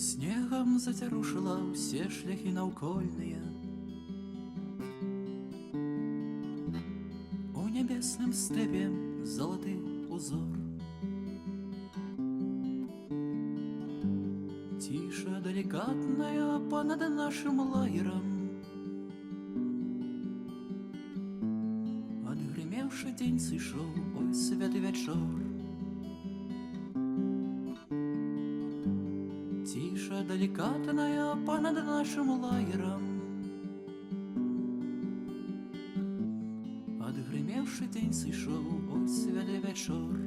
Снегом зацярушыла ўсе шляхі наўкольныя. У нябесным стэпе залаты узор. Ціша далікатная понад нашым лагерам. Адгрымеўшы дзень сышоў, ой, святы вячор. Ціша далікатная понад нашым лагерам. Адгрымеўшы дзень сышоў, ой, святы вячор.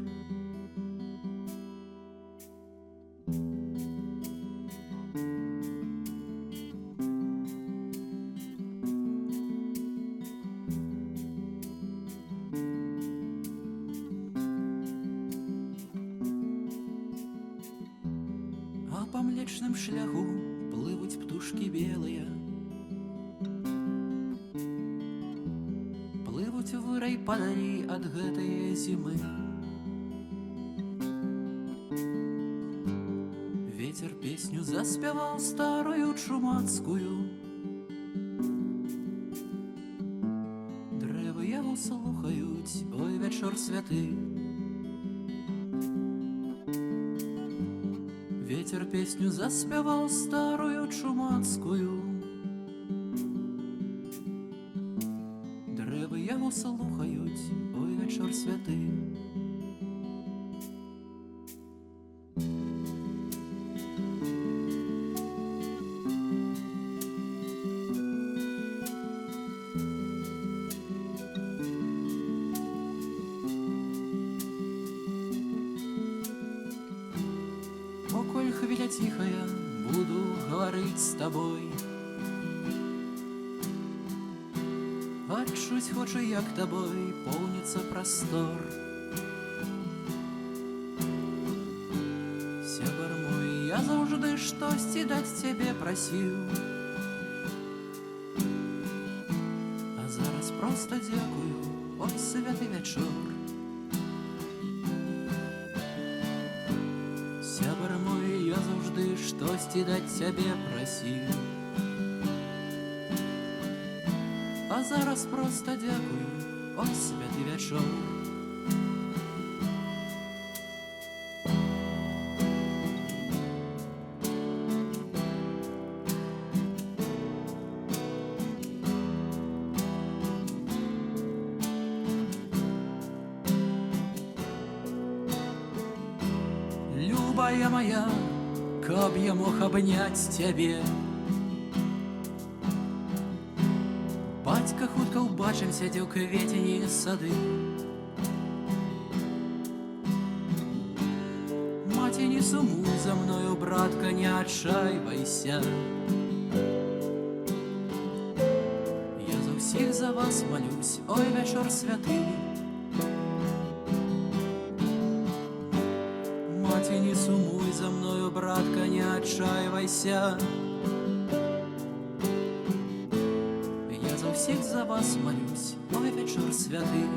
А по млечным шляху плывуць птушкі белыя. Плывуць вырай падалі ад гэтай зімы. Ветер песню заспяваў старую чумацкую. Дрэвы яго слухаюць, ой, вячор святы. Ветер песню заспяваў старую чумацкую. Дрэвы яго слухаюць, ой, вячор святы. Поколь хвиля тихая, буду говорить с тобой. Адчуць хочу, як тобой полнится простор. Сябар мой, я заўжды штосьці даць цябе прасіў. А зараз просто дзякую, ой, святы вячор. Сябар мой, я заўжды штосьці даць цябе прасіў. А зараз просто дзякую, ой, святы вячор. Любая моя, каб я мог абняць цябе. Бацька, хутка ўбачымся, дзе ў кветені сады. Маці, не сумуй за мною, братка, не адчайвайся. Я за ўсіх за вас малюсь, ой, вячор святы. Маці, не сумуй за мною, братка, не адчайвайся. Я за ўсіх за вас малюсь, ой, вячор святы.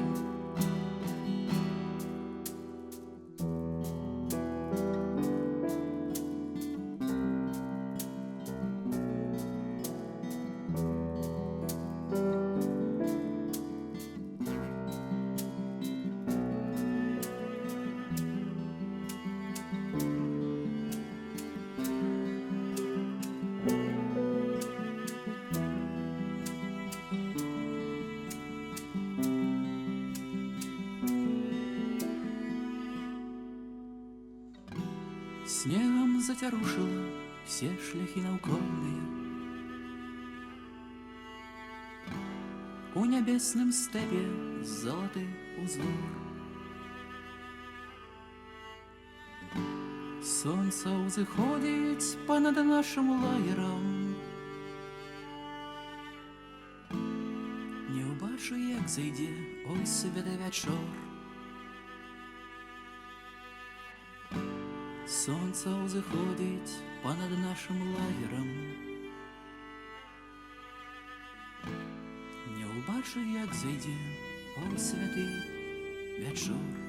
Снегом зацярушыла все шляхі наўкольныя. У нябесным стэпе залаты узор. Сонца ўзыходзіць понад нашым лагерам. Не ўбачу, як зайдзе, ой, святы вячор. Сонца ўзыходзіць понад нашым лагерам. Не ўбачу, як зайдзе, ой, святы вячор.